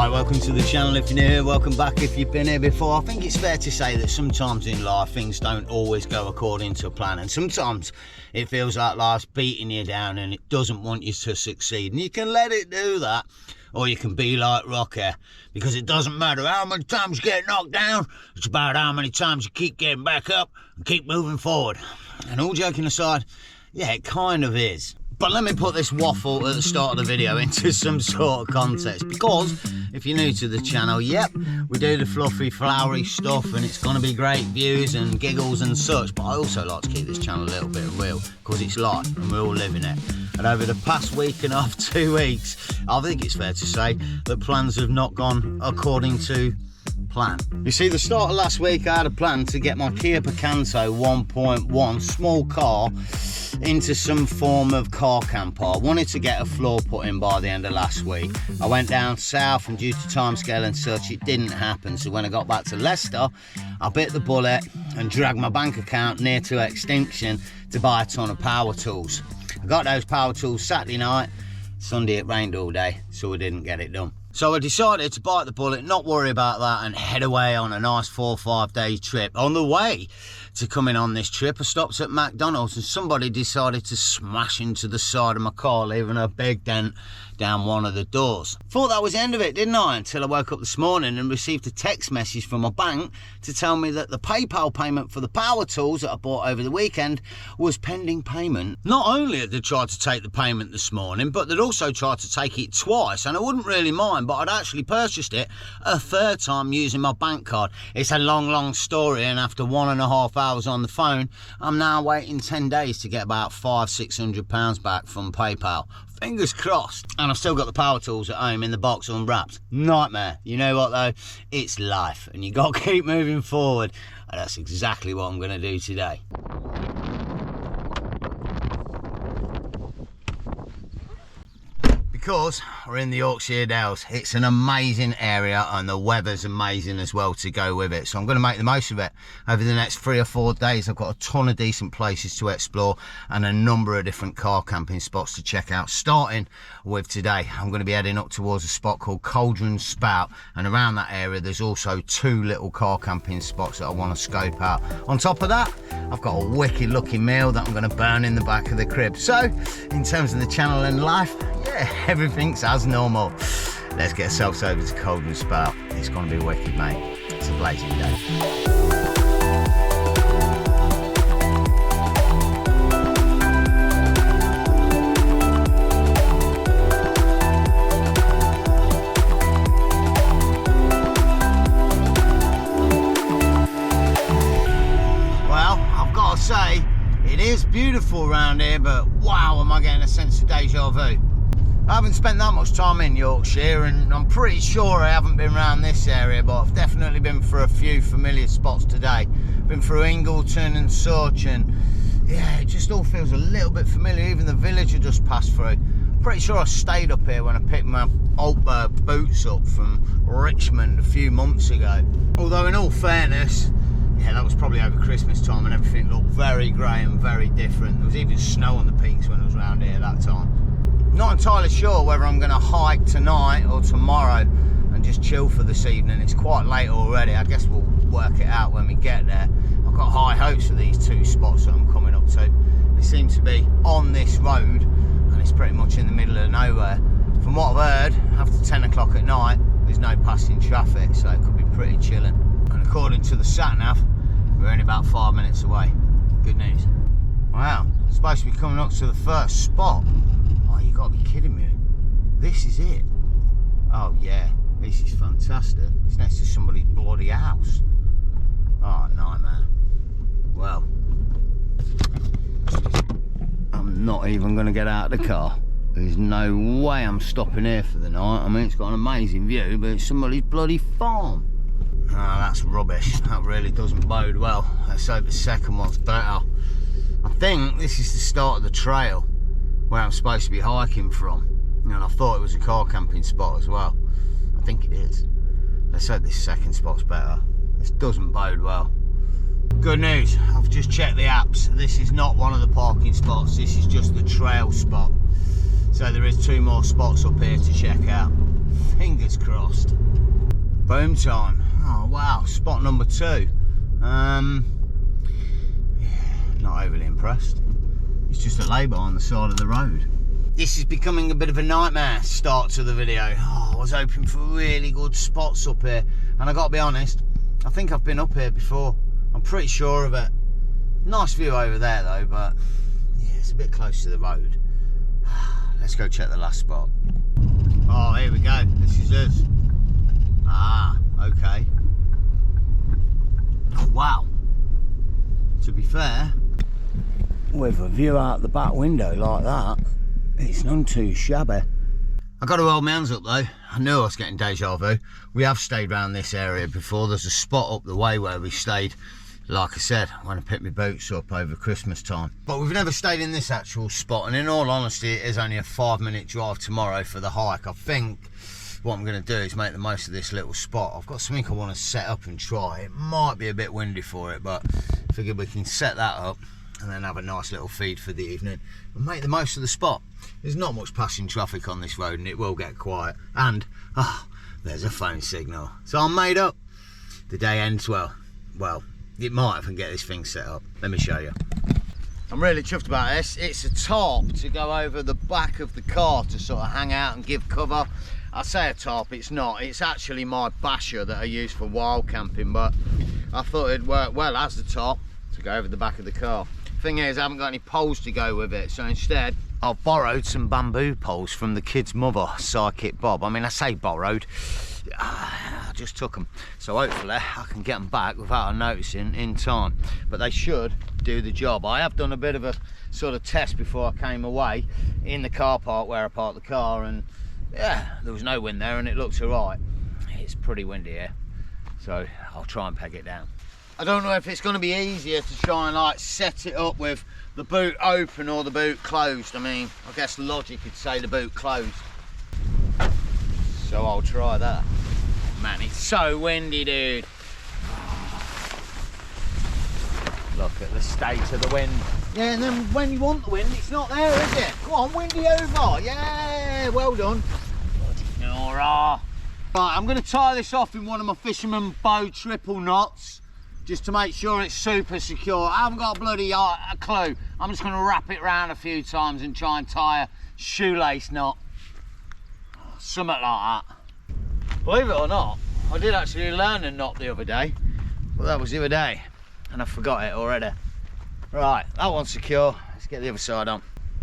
Hi, welcome to the channel if you're new here, welcome back if you've been here before. I think it's fair to say that sometimes in life things don't always go according to plan, and sometimes it feels like life's beating you down and it doesn't want you to succeed, and you can let it do that, or you can be like Rocky, because it doesn't matter how many times you get knocked down, it's about how many times you keep getting back up and keep moving forward. And all joking aside, yeah, it kind of is. But let me put this waffle at the start of the video into some sort of context, because if you're new to the channel, yep, we do the fluffy, flowery stuff and it's going to be great views and giggles and such, but I also like to keep this channel a little bit real, because it's life and we're all living it. And over the past week and a half, 2 weeks, I think it's fair to say that plans have not gone according to plan. You see, the start of last week I had a plan to get my Kia Picanto 1.1 small car into some form of car camper. I wanted to get a floor put in by the end of last week. I went down south and due to timescale and such it didn't happen, so when I got back to Leicester I bit the bullet and dragged my bank account near to extinction to buy a ton of power tools. I got those power tools Saturday night. Sunday it rained all day, so we didn't get it done. So I decided to bite the bullet, not worry about that, and head away on a nice 4 or 5 day trip. On the way to coming on this trip, I stopped at McDonald's and somebody decided to smash into the side of my car, leaving a big dent down one of the doors. Thought that was the end of it, didn't I? Until I woke up this morning and received a text message from my bank to tell me that the PayPal payment for the power tools that I bought over the weekend was pending payment. Not only had they tried to take the payment this morning, but they'd also tried to take it twice, and I wouldn't really mind, but I'd actually purchased it a third time using my bank card. It's a long story, and after 1.5 hours on the phone, I'm now waiting 10 days to get about £500–600 back from PayPal. Fingers crossed. And I've still got the power tools at home in the box unwrapped. Nightmare. You know what though? It's life and you got to keep moving forward. And that's exactly what I'm going to do today. Because we're in the Yorkshire Dales. It's an amazing area and the weather's amazing as well to go with it. So I'm going to make the most of it. Over the next 3 or 4 days, I've got a ton of decent places to explore and a number of different car camping spots to check out. Starting with today, I'm going to be heading up towards a spot called Cauldron Spout. And around that area, there's also 2 little car camping spots that I want to scope out. On top of that, I've got a wicked looking meal that I'm going to burn in the back of the crib. So in terms of the channel and life, yeah, everything's as normal. Let's get ourselves over to Cauldron Spout. It's going to be wicked, mate. It's a blazing day. Say it is beautiful around here, but wow, am I getting a sense of deja vu. I haven't spent that much time in Yorkshire and I'm pretty sure I haven't been around this area, but I've definitely been for a few familiar spots today. Been through Ingleton and such, and yeah, it just all feels a little bit familiar. Even the village I just passed through. Pretty sure I stayed up here when I picked my old boots up from Richmond a few months ago. Although in all fairness, yeah, that was probably over Christmas time and everything looked very grey and very different. There was even snow on the peaks when I was around here that time. Not entirely sure whether I'm going to hike tonight or tomorrow and just chill for this evening. It's quite late already. I guess we'll work it out when we get there. I've got high hopes for these 2 spots that I'm coming up to. They seem to be on this road and it's pretty much in the middle of nowhere. From what I've heard, after 10 o'clock at night, there's no passing traffic, so it could be pretty chilling. And according to the sat-nav, we're only about 5 minutes away. Good news. Wow, it's supposed to be coming up to the first spot. Oh, you gotta be kidding me. This is it. Oh yeah, this is fantastic. It's next to somebody's bloody house. Oh, nightmare. Well, I'm not even gonna get out of the car. There's no way I'm stopping here for the night. I mean, it's got an amazing view, but it's somebody's bloody farm. Oh, that's rubbish. That really doesn't bode well. Let's hope the second one's better. I think this is the start of the trail where I'm supposed to be hiking from. And I thought it was a car camping spot as well. I think it is. Let's hope this second spot's better. This doesn't bode well. Good news, I've just checked the apps. This is not one of the parking spots. This is just the trail spot. So there is 2 more spots up here to check out. Fingers crossed. Boom time. Oh wow, spot number 2. Yeah, not overly impressed. It's just a lay-by on the side of the road. This is becoming a bit of a nightmare start to the video. Oh, I was hoping for really good spots up here, and I gotta be honest, I think I've been up here before. I'm pretty sure of it. Nice view over there though, but yeah, it's a bit close to the road. Let's go check the last spot. Oh, here we go. This is us. Ah, okay. Oh, wow. To be fair, with a view out the back window like that, it's none too shabby. I got to hold my hands up though. I knew I was getting deja vu. We have stayed around this area before. There's a spot up the way where we stayed, like I said, when I picked my boots up over Christmas time. But we've never stayed in this actual spot, and in all honesty, it is only a 5-minute drive tomorrow for the hike. I think what I'm going to do is make the most of this little spot. I've got something I want to set up and try. It might be a bit windy for it, but I figured we can set that up and then have a nice little feed for the evening and make the most of the spot. There's not much passing traffic on this road and it will get quiet. And, there's a phone signal. So I'm made up. The day ends well. Well, it might if I can get this thing set up. Let me show you. I'm really chuffed about this. It's a tarp to go over the back of the car to sort of hang out and give cover. I say a tarp, it's not. It's actually my basher that I use for wild camping, but I thought it'd work well as the tarp to go over the back of the car. Thing is, I haven't got any poles to go with it, so instead I've borrowed some bamboo poles from the kid's mother, Psychic Bob. I mean, I say borrowed, I just took them, so hopefully I can get them back without noticing in time, but they should do the job. I have done a bit of a sort of test before I came away in the car park where I parked the car, and yeah, there was no wind there and it looks alright. It's pretty windy here, so I'll try and peg it down. I don't know if it's going to be easier to try and like set it up with the boot open or the boot closed. I mean, I guess logic could say the boot closed, so I'll try that. Man, it's so windy, dude. Look at the state of the wind. Yeah, and then when you want the wind, it's not there, is it? Come on, windy over. Yeah, well done. Right, I'm going to tie this off in one of my fisherman bow triple knots, just to make sure it's super secure. I haven't got a bloody clue. I'm just going to wrap it around a few times and try and tie a shoelace knot. Something like that. Believe it or not, I did actually learn a knot the other day. Well, that was the other day, and I forgot it already. Right, that one's secure. Let's get the other side on.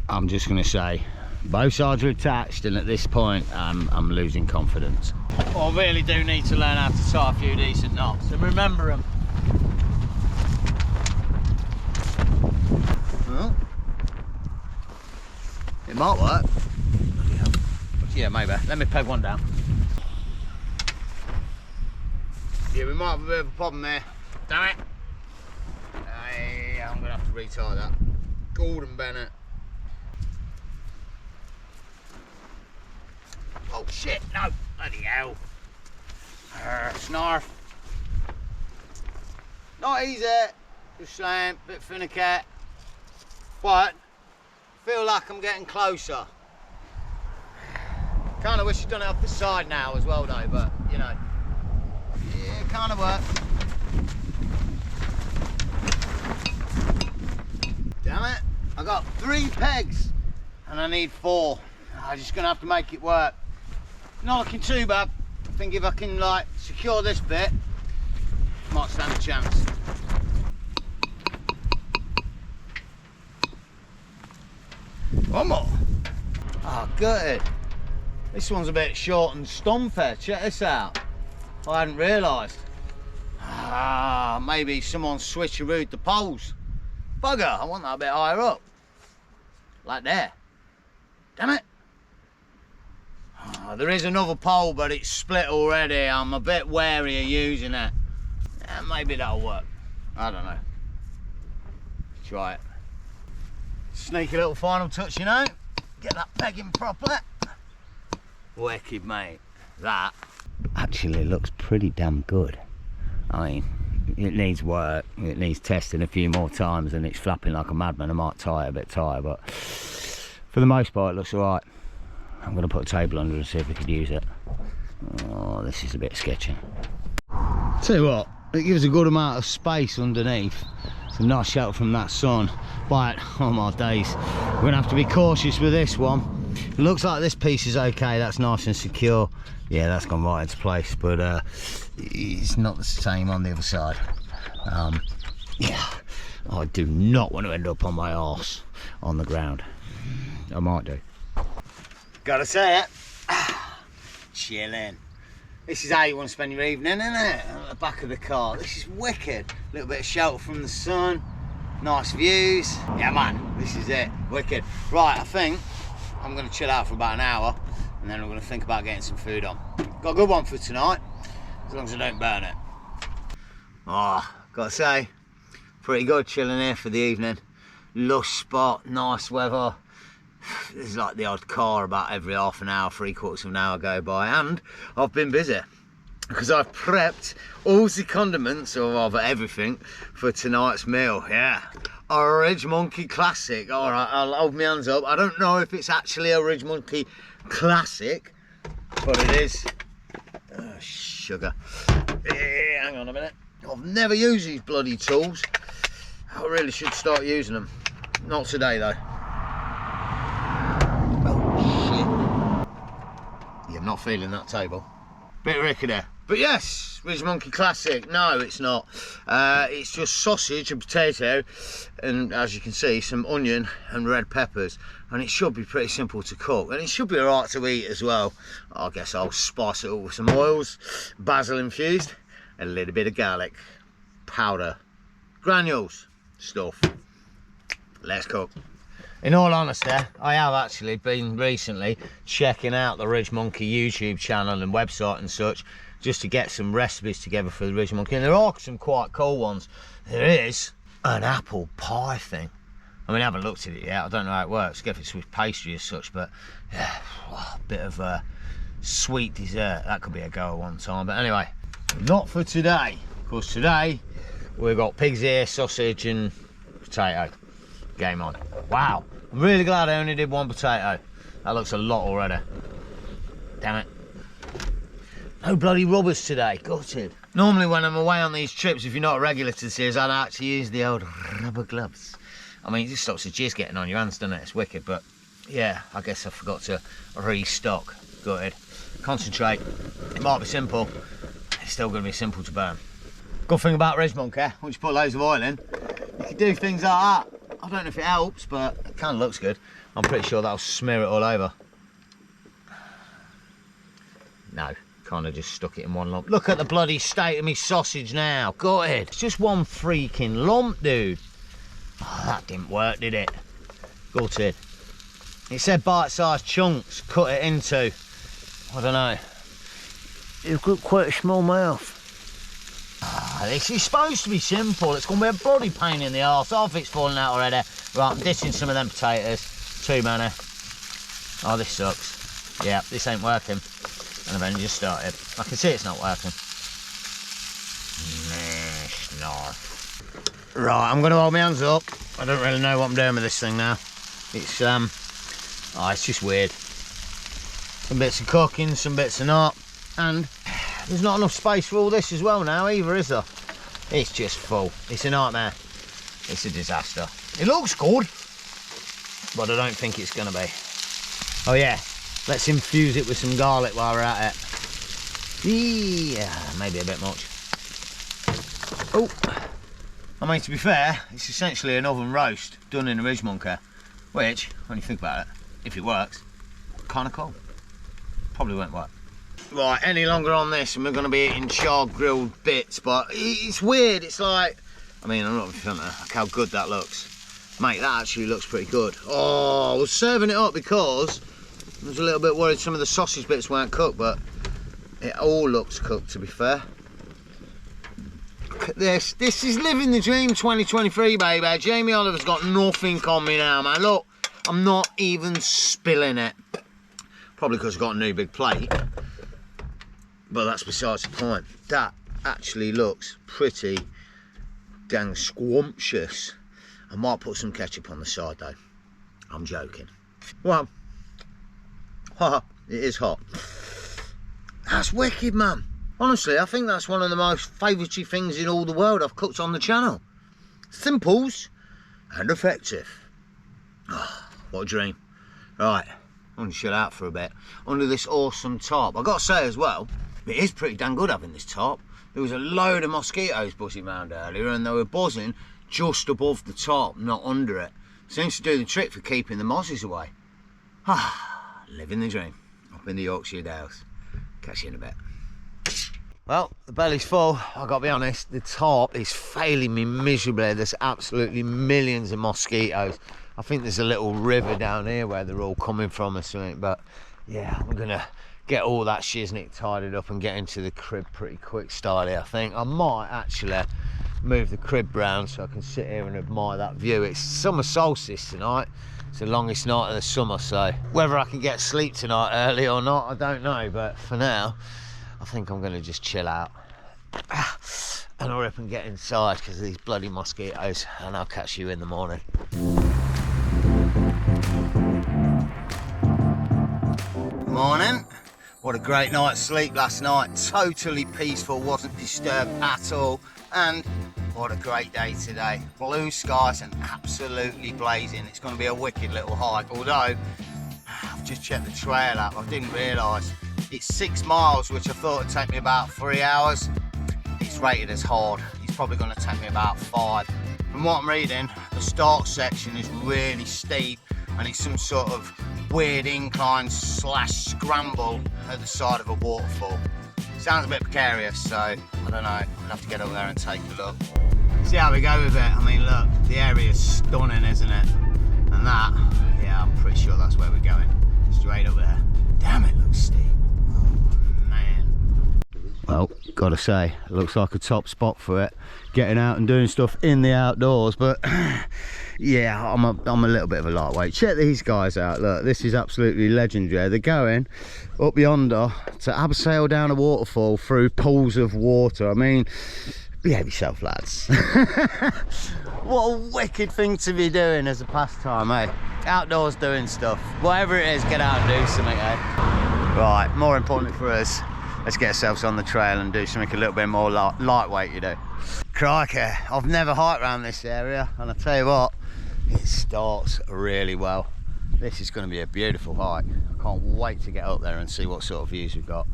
I'm just going to say, both sides are attached, and at this point, I'm losing confidence. Well, I really do need to learn how to tie a few decent knots and remember them. Well, it might work. Yeah, maybe. Let me peg one down. Yeah, we might have a bit of a problem there. Damn it. I'm going to have to retie that. Gordon Bennett. Oh shit, no. Bloody hell. Snarf. Not easy. Just saying, bit finicky. But I feel like I'm getting closer. Kind of wish I'd done it off the side now as well though, but you know. Yeah, it kind of worked. Damn it, I got 3 pegs and I need 4. I'm just gonna have to make it work. Not looking too bad. I think if I can like secure this bit, might stand a chance. One more. Oh, good. This one's a bit short and stumpy. Check this out. I hadn't realised. Maybe someone switcherooed the poles. Bugger, I want that a bit higher up. Like there. Damn it. There is another pole, but it's split already. I'm a bit wary of using it. Yeah, maybe that'll work. I don't know. Try it. Sneaky little final touch, you know. Get that pegging properly. Wicked, mate. That actually looks pretty damn good. I mean, it needs work. It needs testing a few more times, and it's flapping like a madman. I might tie it a bit tighter, but for the most part, it looks all right. I'm going to put a table under and see if we could use it. Oh, this is a bit sketchy. Tell you what, it gives a good amount of space underneath. Some nice shelter from that sun. But oh my days, we're gonna have to be cautious with this one. It looks like this piece is okay, that's nice and secure. Yeah, that's gone right into place, but it's not the same on the other side. Yeah, I do not want to end up on my arse on the ground. I might do. Gotta say it, chilling. This is how you want to spend your evening, isn't it? At the back of the car. This is wicked. A little bit of shelter from the sun, nice views. Yeah man, this is it, wicked. Right, I think I'm going to chill out for about an hour and then I'm going to think about getting some food on. Got a good one for tonight, as long as I don't burn it. Oh, gotta say, pretty good chilling here for the evening. Lush spot, nice weather. There's like the odd car about every half an hour, 3/4 of an hour go by, and I've been busy because I've prepped all the condiments, or rather everything, for tonight's meal. Yeah, a Ridge Monkey Classic. All right, I'll hold my hands up. I don't know if it's actually a Ridge Monkey Classic, but it is. Oh, sugar. Yeah, hang on a minute. I've never used these bloody tools. I really should start using them. Not today though. I'm not feeling that table. Bit rickety. But yes, Ridge Monkey Classic. No, it's not. It's just sausage and potato, and as you can see, some onion and red peppers. And it should be pretty simple to cook, and it should be alright to eat as well. I guess I'll spice it up with some oils, basil infused, and a little bit of garlic powder, granules, stuff. Let's cook. In all honesty, I have actually been recently checking out the Ridge Monkey YouTube channel and website and such, just to get some recipes together for the Ridge Monkey, and there are some quite cool ones. There is an apple pie thing. I mean, I haven't looked at it yet, I don't know how it works, I guess it's with pastry as such, but yeah, a bit of a sweet dessert, that could be a go at one time. But anyway, not for today, because today we've got pig's ear, sausage and potato. Game on. Wow, I'm really glad I only did one potato. That looks a lot already. Damn it. No bloody rubbers today, gutted. Normally when I'm away on these trips, if you're not a regular to the series, I'd actually use the old rubber gloves. I mean, it just stops the jizz getting on your hands, doesn't it? It's wicked, but yeah, I guess I forgot to restock. Gutted. Concentrate. It might be simple, it's still going to be simple to burn. Good thing about Ridge Monkey, once you put loads of oil in, you can do things like that. I don't know if it helps, but it kind of looks good. I'm pretty sure that'll smear it all over. No, kind of just stuck it in one lump. Look at the bloody state of me sausage now. Gutted. It's just one freaking lump, dude. Oh, that didn't work, did it? Gutted. It said bite-sized chunks. Cut it into, I don't know. You've got quite a small mouth. This is supposed to be simple. It's going to be a bloody pain in the arse. Half it's falling out already. Right, I'm dishing some of them potatoes. Too many. Oh, this sucks. Yeah, this ain't working. And I've only just started. I can see it's not working. Right, I'm going to hold my hands up. I don't really know what I'm doing with this thing now. It's it's just weird. Some bits are cooking, some bits are not. And there's not enough space for all this as well now either, is there? It's just full. It's a nightmare. It's a disaster. It looks good, but I don't think it's going to be. Oh yeah, let's infuse it with some garlic while we're at it. Yeah, maybe a bit much. Oh, I mean, to be fair, it's essentially an oven roast done in a Ridge Monkey, which, when you think about it, if it works, kind of cool. Probably won't work. Right, any longer on this and we're going to be eating charred grilled bits, but it's weird. It's like, I mean, I'm not going to look how good that looks. Mate, that actually looks pretty good. Oh, I was serving it up because I was a little bit worried some of the sausage bits weren't cooked, but it all looks cooked, to be fair. Look at this. This is living the dream 2023, baby. Jamie Oliver's got nothing on me now, man. Look, I'm not even spilling it. Probably because I've got a new big plate. But that's besides the point. That actually looks pretty dang scrumptious. I might put some ketchup on the side though. I'm joking. Well, it is hot. That's wicked, man. Honestly, I think that's one of the most favourite things in all the world I've cooked on the channel. Simples and effective. Oh, what a dream. Right, I'm gonna chill out for a bit under this awesome tarp. I've got to say as well, it is pretty damn good having this tarp. There was a load of mosquitoes buzzing around earlier, and they were buzzing just above the tarp, not under it. Seems to do the trick for keeping the mozzies away. Ah, living the dream up in the Yorkshire Dales. Catch you in a bit. Well, the belly's full. I've got to be honest, the tarp is failing me miserably. There's absolutely millions of mosquitoes. I think there's a little river down here where they're all coming from or something, but yeah, I'm gonna get all that shiznick tidied up and get into the crib pretty quick style here. I think I might actually move the crib round so I can sit here and admire that view. It's summer solstice tonight. It's the longest night of the summer, so whether I can get sleep tonight early or not, I don't know, but for now I think I'm going to just chill out and hurry up and get inside because of these bloody mosquitoes, and I'll catch you in the morning. Morning. What a great night's sleep last night. Totally peaceful, wasn't disturbed at all, and what a great day today. Blue skies and absolutely blazing. It's going to be a wicked little hike, although I've just checked the trail app. I didn't realise it's 6 miles, which I thought would take me about 3 hours. It's rated as hard. It's probably going to take me about 5. From what I'm reading, the start section is really steep, and it's some sort of weird incline / scramble at the side of a waterfall. Sounds a bit precarious, so I don't know. I'll have to get up there and take a look. See how we go with it. I mean, look, the area's stunning, isn't it? And that, yeah, I'm pretty sure that's where we're going. Straight up there. Damn, it looks steep. Well, gotta say, it looks like a top spot for it. Getting out and doing stuff in the outdoors, but yeah, I'm a little bit of a lightweight. Check these guys out. Look, this is absolutely legendary. They're going up yonder to abseil down a waterfall through pools of water. I mean, behave yourself, lads. What a wicked thing to be doing as a pastime, eh? Outdoors doing stuff. Whatever it is, get out and do something, eh? Right, more important for us, let's get ourselves on the trail and do something a little bit more lightweight, you know. Crikey, I've never hiked around this area, and I tell you what, it starts really well. This is going to be a beautiful hike. I can't wait to get up there and see what sort of views we've got.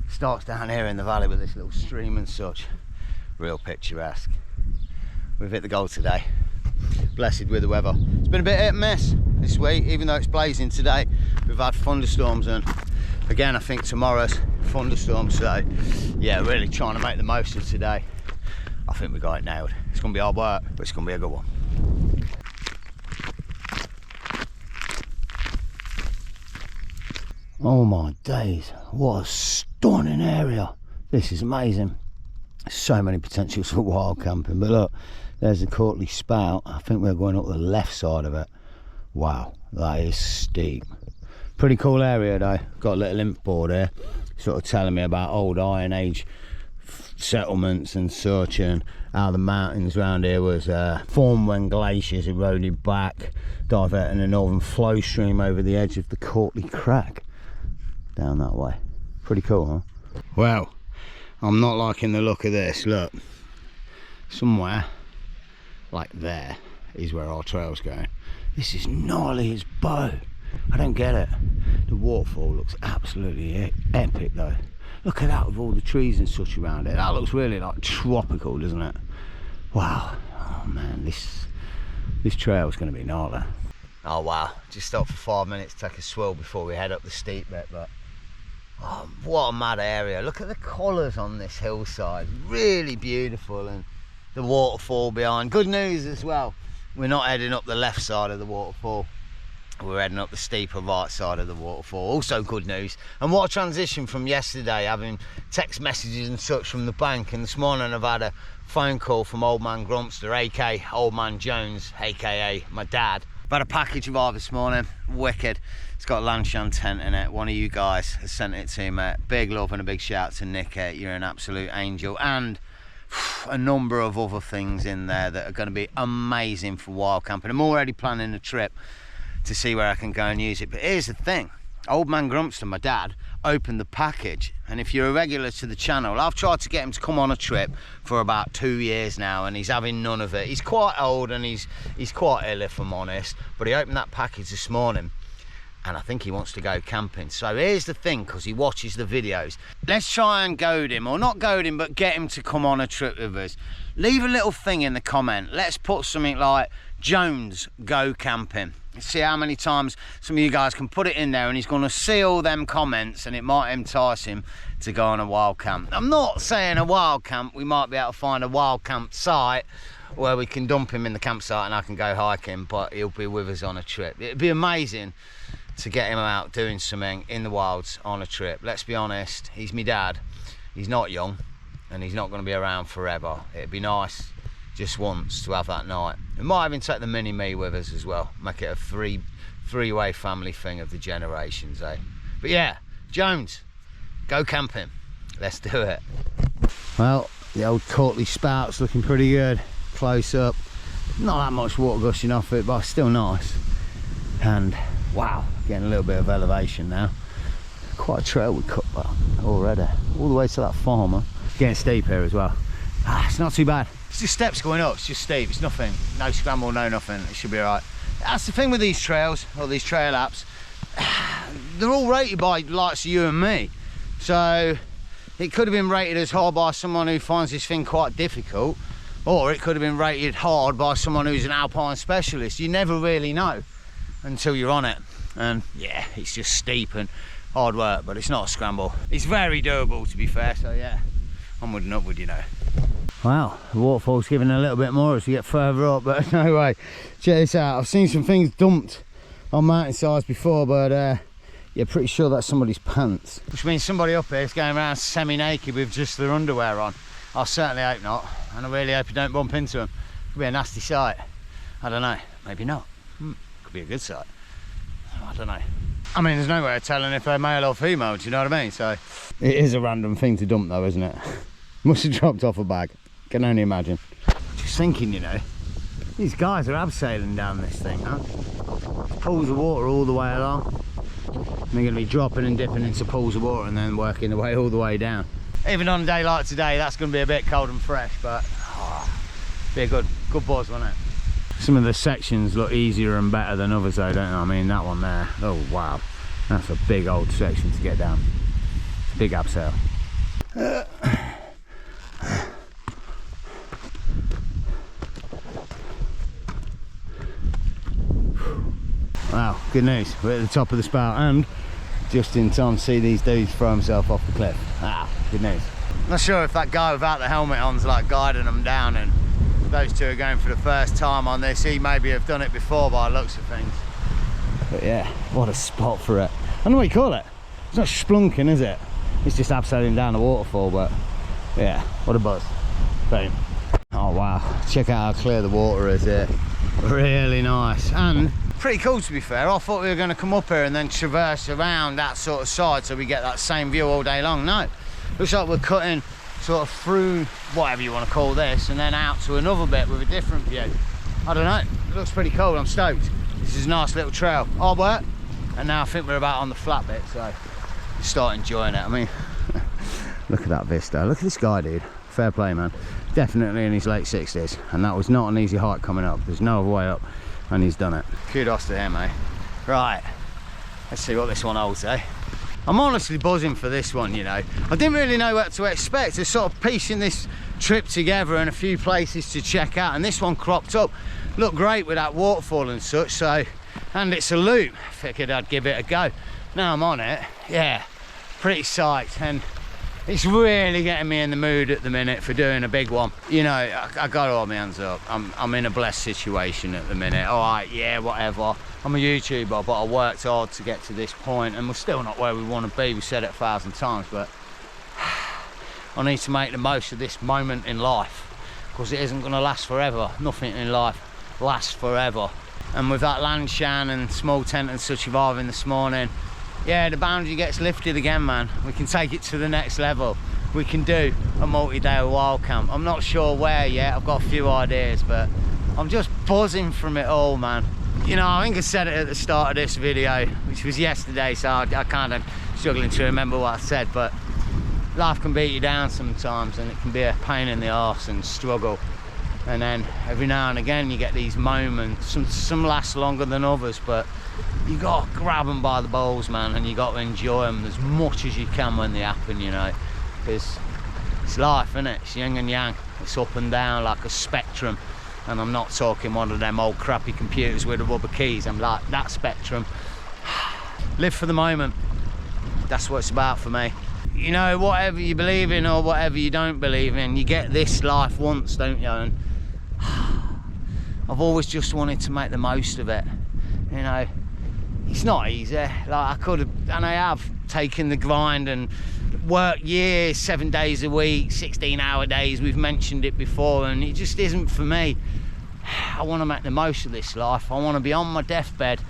Starts down here in the valley with this little stream and such. Real picturesque. We've hit the goal today. Blessed with the weather. It's been a bit hit and miss this week, even though it's blazing today. We've had thunderstorms, and again I think tomorrow's thunderstorms, so yeah, really trying to make the most of today. I think we got it nailed. It's going to be hard work, but it's going to be a good one. Oh my days, what a stunning area. This is amazing. So many potentials for wild camping, but look, there's the Courtly Spout. I think we're going up the left side of it. Wow, that is steep. Pretty cool area though. Got a little info board here sort of telling me about old Iron Age settlements and such, and how the mountains around here was formed when glaciers eroded back, diverting a northern flow stream over the edge of the Courtly Crack down that way. Pretty cool, huh? Well, I'm not liking the look of this. Look, somewhere like there is where our trail's going. This is gnarly as bow. I don't get it. The waterfall looks absolutely epic though. Look at that with all the trees and such around it. That looks really like tropical, doesn't it? Wow. Oh man, this trail's going to be gnarly. Oh wow, just stopped for 5 minutes to take a swill before we head up the steep bit, but oh, what a mad area. Look at the colours on this hillside. Really beautiful, and the waterfall behind. Good news as well, we're not heading up the left side of the waterfall. We're heading up the steeper right side of the waterfall. Also good news. And what a transition from yesterday, having text messages and such from the bank, and this morning I've had a phone call from Old Man Grumpster, aka Old Man Jones, aka my dad. I've had a package arrive this morning. Wicked. It's got a Lanshan tent in it. One of you guys has sent it to me. Big love and a big shout to Nick. You're an absolute angel. And a number of other things in there that are going to be amazing for wild camping. I'm already planning a trip to see where I can go and use it. But here's the thing, Old Man Grumpster, my dad, opened the package, and if you're a regular to the channel, I've tried to get him to come on a trip for about 2 years now, and he's having none of it. He's quite old and he's quite ill, if I'm honest, but he opened that package this morning and I think he wants to go camping. So here's the thing, because he watches the videos, let's try and goad him, or not goad him, but get him to come on a trip with us. Leave a little thing in the comment. Let's put something like Jones go camping. See how many times some of you guys can put it in there, and he's going to see all them comments, and it might entice him to go on a wild camp. I'm not saying a wild camp. We might be able to find a wild camp site where we can dump him in the campsite and I can go hiking, but he'll be with us on a trip. It'd be amazing to get him out doing something in the wilds on a trip. Let's be honest, he's my dad. He's not young and he's not going to be around forever. It'd be nice just once to have that night. We might even take the mini me with us as well, make it a three-way family thing of the generations, eh? But yeah, Jones, go camping. Let's do it. Well, the old Courtly spout's looking pretty good close up. Not that much water gushing off it, but still nice. And wow, getting a little bit of elevation now. Quite a trail we cut that already, all the way to that farmer. Getting steep here as well. It's not too bad. It's just steps going up, it's just steep, it's nothing. No scramble, no nothing, it should be alright. That's the thing with these trails, or these trail apps. They're all rated by likes of you and me. So it could have been rated as hard by someone who finds this thing quite difficult, or it could have been rated hard by someone who's an alpine specialist. You never really know until you're on it. And yeah, it's just steep and hard work, but it's not a scramble. It's very doable, to be fair, so yeah, onward and upward, you know. Wow, the waterfall's giving a little bit more as we get further up, but no way. Check this out. I've seen some things dumped on Mountainside before, but yeah, pretty sure that's somebody's pants. Which means somebody up here is going around semi-naked with just their underwear on. I certainly hope not, and I really hope you don't bump into them. Could be a nasty sight. I don't know, maybe not. Could be a good sight. I don't know. I mean, there's no way of telling if they're male or female, do you know what I mean? So it is a random thing to dump though, isn't it? Must have dropped off a bag. Can only imagine. Just thinking, you know, these guys are abseiling down this thing, huh? Pools of water all the way along. And they're going to be dropping and dipping into pools of water and then working their way all the way down. Even on a day like today, that's going to be a bit cold and fresh, but be a good buzz, won't it? Some of the sections look easier and better than others though, don't they? I mean, that one there, oh wow, that's a big old section to get down. It's a big abseil. Wow, good news, we're at the top of the spout and just in time to see these dudes throw himself off the cliff. Ah, good news. Not sure if that guy without the helmet on's like guiding them down, and those two are going for the first time on this. He maybe have done it before by the looks of things. But yeah, what a spot for it. I don't know what you call it. It's not splunking, is it? It's just abseiling down the waterfall, but yeah, what a buzz. Boom. Oh wow, check out how clear the water is here. Really nice, and pretty cool to be fair. I thought we were going to come up here and then traverse around that sort of side so we get that same view all day long. No, looks like we're cutting sort of through whatever you want to call this and then out to another bit with a different view. I don't know, it looks pretty cool. I'm stoked. This is a nice little trail. Hard work, and now I think we're about on the flat bit, so start enjoying it. I mean, look at that vista. Look at this guy, dude. Fair play, man. Definitely in his late 60s, and that was not an easy hike coming up. There's no other way up, and he's done it. Kudos to him, eh? Right, let's see what this one holds, eh? I'm honestly buzzing for this one, you know. I didn't really know what to expect. It's sort of piecing this trip together and a few places to check out, and this one cropped up. Looked great with that waterfall and such, so, and it's a loop. Figured I'd give it a go. Now I'm on it, yeah, pretty psyched, and it's really getting me in the mood at the minute for doing a big one. You know, I gotta hold my hands up. I'm in a blessed situation at the minute. All right, yeah, whatever. I'm a YouTuber, but I worked hard to get to this point, and we're still not where we want to be. We said it 1,000 times, but I need to make the most of this moment in life, because it isn't going to last forever. Nothing in life lasts forever. And with that land shan and small tent and such arriving this morning, yeah, the boundary gets lifted again, man. We can take it to the next level. We can do a multi-day wild camp. I'm not sure where yet. I've got a few ideas, but I'm just buzzing from it all, man. You know, I think I said it at the start of this video, which was yesterday, so I kind of struggling to remember what I said, but life can beat you down sometimes, and it can be a pain in the arse and struggle. And then every now and again you get these moments, some last longer than others, but you got to grab them by the balls, man, and you got to enjoy them as much as you can when they happen, you know, because it's life, isn't it? It's yin and yang, it's up and down like a spectrum. And I'm not talking one of them old crappy computers with the rubber keys. I'm like that spectrum. Live for the moment. That's what it's about for me. You know, whatever you believe in or whatever you don't believe in, you get this life once, don't you? And I've always just wanted to make the most of it. You know, it's not easy. Like, I could have, and I have, taken the grind and worked years, 7 days a week, 16-hour days. We've mentioned it before, and it just isn't for me. I want to make the most of this life. I want to be on my deathbed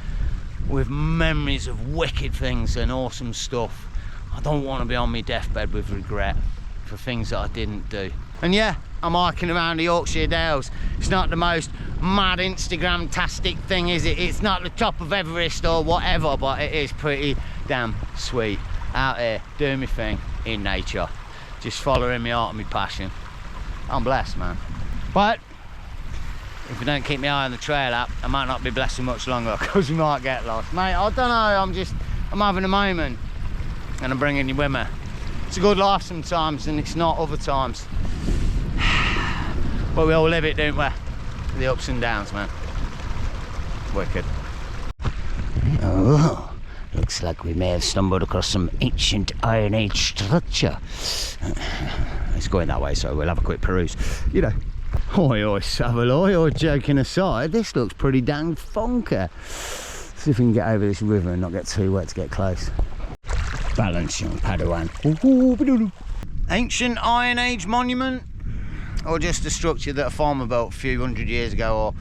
with memories of wicked things and awesome stuff. I don't want to be on my deathbed with regret for things that I didn't do. And yeah, I'm hiking around the Yorkshire Dales. It's not the most mad Instagram-tastic thing, is it? It's not the top of Everest or whatever, but it is pretty damn sweet. Out here, doing my thing in nature. Just following my heart and my passion. I'm blessed, man. But if I don't keep my eye on the trail app, I might not be blessed for much longer, because we might get lost. Mate, I don't know, I'm having a moment, and I'm bringing you with me. It's a good life sometimes, and it's not other times. But we all live it, don't we? The ups and downs, man. Wicked. Oh, looks like we may have stumbled across some ancient Iron Age structure. It's going that way, so we'll have a quick peruse. You know, oi, Savaloy, or joking aside, this looks pretty dang funky. See if we can get over this river and not get too wet to get close. Balance, young Padawan. Ancient Iron Age monument, or just a structure that a farmer built a few hundred years ago, or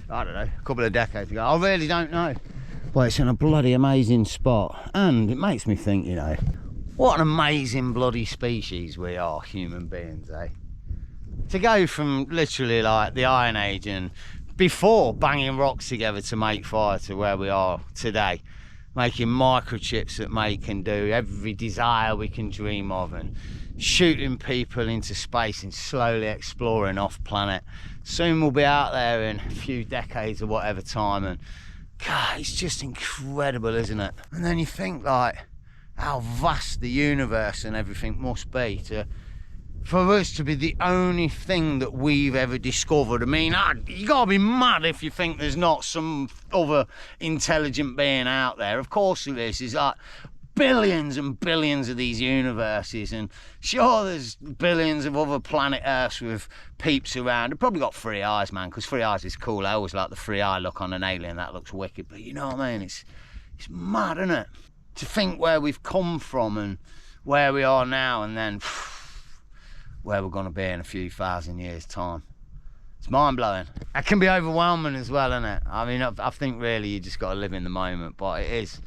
I don't know, a couple of decades ago. I really don't know. But it's in a bloody amazing spot, and it makes me think, you know, what an amazing bloody species we are, human beings, eh? To go from literally like the Iron Age and before banging rocks together to make fire to where we are today, making microchips that make and do every desire we can dream of, and shooting people into space and slowly exploring off planet. Soon we'll be out there in a few decades or whatever time, and God, it's just incredible, isn't it? And then you think like how vast the universe and everything must be for us to be the only thing that we've ever discovered. I mean, you gotta be mad if you think there's not some other intelligent being out there. Of course there is. There's like billions and billions of these universes, and sure, there's billions of other planet Earths with peeps around. They've probably got 3 eyes, man, because 3 eyes is cool. I always like the 3 eye look on an alien. That looks wicked. But you know what I mean? It's mad, isn't it? To think where we've come from and where we are now, and then where we're going to be in a few thousand years' time. It's mind-blowing. It can be overwhelming as well, isn't it? I mean, I think really you just got to live in the moment, but it is.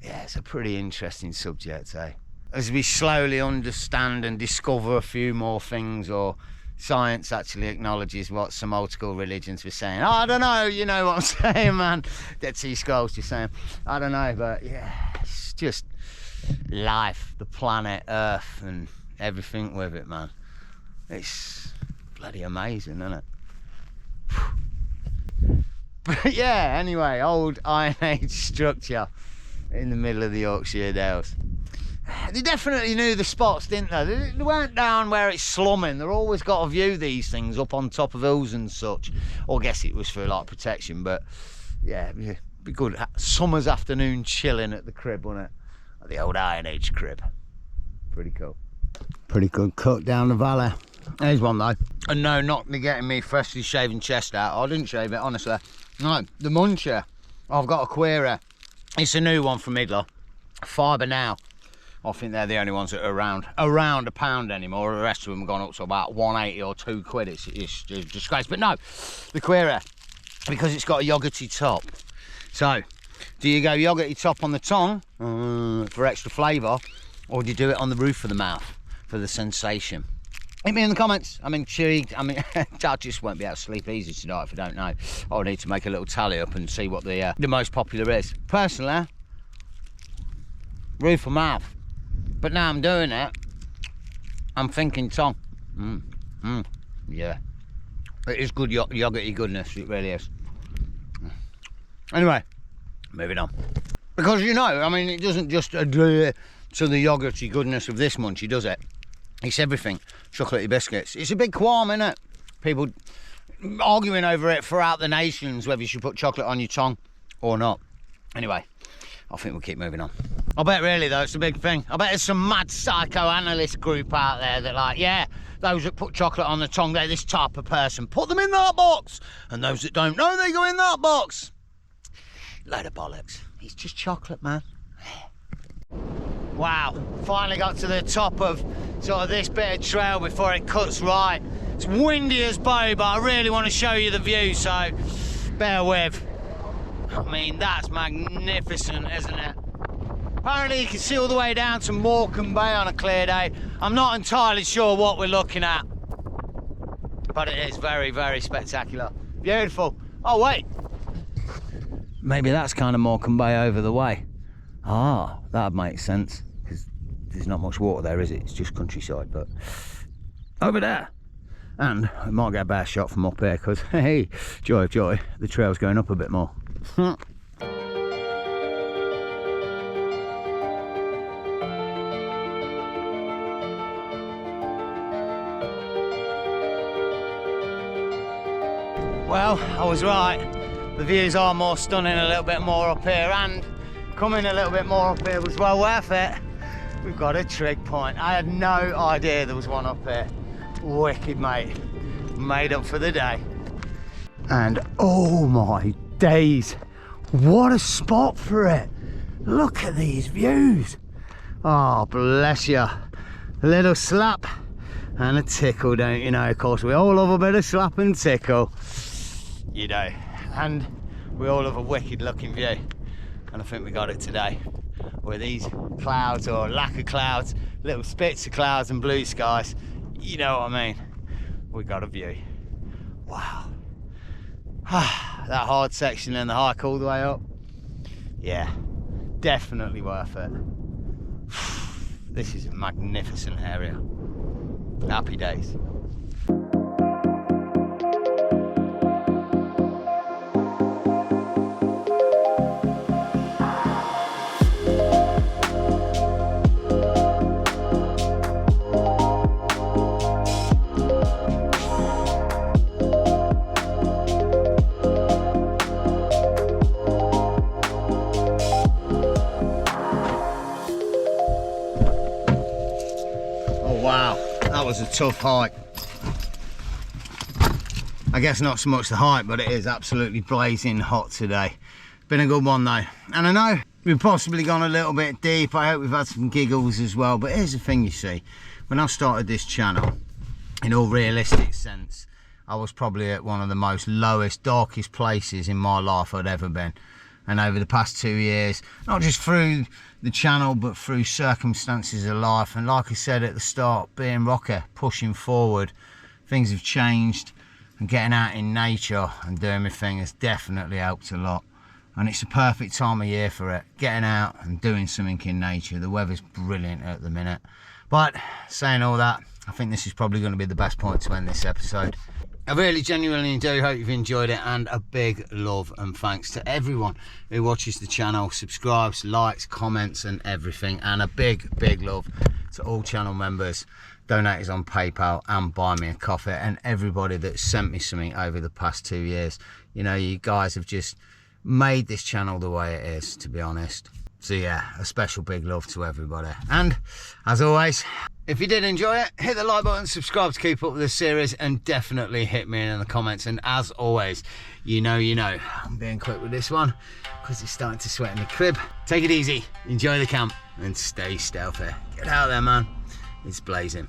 Yeah, it's a pretty interesting subject, eh? As we slowly understand and discover a few more things, or science actually acknowledges what some old school religions were saying. Oh, I don't know, you know what I'm saying, man. Dead Sea Scrolls just saying, I don't know, but yeah, it's just life, the planet Earth, and everything with it, man. It's bloody amazing, isn't it? But yeah, anyway, old Iron Age structure in the middle of the Yorkshire Dales. They definitely knew the spots, didn't they? They weren't down where it's slumming. They've always got to view these things up on top of hills and such. Or I guess it was for like protection, but yeah, it'd be good. Summer's afternoon chilling at the crib, wouldn't it? At the old Iron Age crib. Pretty cool. Pretty good cut down the valley. There's one though. And no, not getting me freshly shaven chest out. I didn't shave it, honestly. No, the muncher. I've got a query. It's a new one from Idler. Fibre Now. I think they're the only ones that are around £1 anymore. The rest of them have gone up to about 180 or £2. It's a disgrace. But no, the query, because it's got a yoghurty top. So, do you go yoghurty top on the tongue for extra flavour, or do you do it on the roof of the mouth for the sensation? Hit me in the comments. I'm intrigued. I just won't be able to sleep easy tonight if I don't know. I'll need to make a little tally up and see what the most popular is. Personally, roof of mouth. But now I'm doing it, I'm thinking tongue. Yeah. It is good yogurty goodness, it really is. Anyway, moving on. Because you know, I mean, it doesn't just adhere to the yogurty goodness of this munchie, does it? It's everything. Chocolatey biscuits. It's a big qualm, isn't it? People arguing over it throughout the nations, whether you should put chocolate on your tongue or not. Anyway, I think we'll keep moving on. I bet really though, it's a big thing. I bet there's some mad psychoanalyst group out there that like, yeah, those that put chocolate on the tongue, they're this type of person. Put them in that box. And those that don't know, they go in that box. Load of bollocks. It's just chocolate, man. Wow, finally got to the top of sort of this bit of trail before it cuts right. It's windy as bow, but I really want to show you the view, so bear with. I mean, that's magnificent, isn't it? Apparently you can see all the way down to Morecambe Bay on a clear day. I'm not entirely sure what we're looking at, but it is very, very spectacular. Beautiful. Oh, wait. Maybe that's kind of Morecambe Bay over the way. Ah, that makes sense, because there's not much water there, is it? It's just countryside, but over there. And I might get a better shot from up here, because, hey, joy of joy, the trail's going up a bit more. Well, I was right. The views are more stunning a little bit more up here, and coming a little bit more up here was well worth it. We've got a trig point. I had no idea there was one up here. Wicked, mate. Made up for the day. And oh my days, what a spot for it. Look at these views. Oh, bless you. A little slap and a tickle, don't you know? Of course, we all love a bit of slap and tickle, you know. And we all love a wicked looking view. And I think we got it today. With these clouds, or lack of clouds, little spits of clouds and blue skies, you know what I mean? We got a view. Wow. That hard section and the hike all the way up. Yeah, definitely worth it. This is a magnificent area. Happy days. Wow, that was a tough hike. I guess not so much the hike, but it is absolutely blazing hot today. Been a good one though. And I know we've possibly gone a little bit deep. I hope we've had some giggles as well. But here's the thing, you see, when I started this channel, in all realistic sense, I was probably at one of the most lowest, darkest places in my life I'd ever been. And over the past 2 years, not just through the channel, but through circumstances of life, and like I said at the start, being rocker, pushing forward, things have changed, and getting out in nature and doing my thing has definitely helped a lot. And it's the perfect time of year for it, getting out and doing something in nature. The weather's brilliant at the minute. But saying all that, I think this is probably going to be the best point to end this episode. I really genuinely do hope you've enjoyed it, and a big love and thanks to everyone who watches the channel, subscribes, likes, comments and everything, and a big love to all channel members, donators on PayPal and Buy Me a Coffee, and everybody that sent me something over the past 2 years. You know, you guys have just made this channel the way it is, to be honest. So yeah, a special big love to everybody. And as always, if you did enjoy it, hit the like button, subscribe to keep up with this series, and definitely hit me in the comments. And as always, you know, I'm being quick with this one because it's starting to sweat in the crib. Take it easy, enjoy the camp, and stay stealthy. Get out there, man. It's blazing.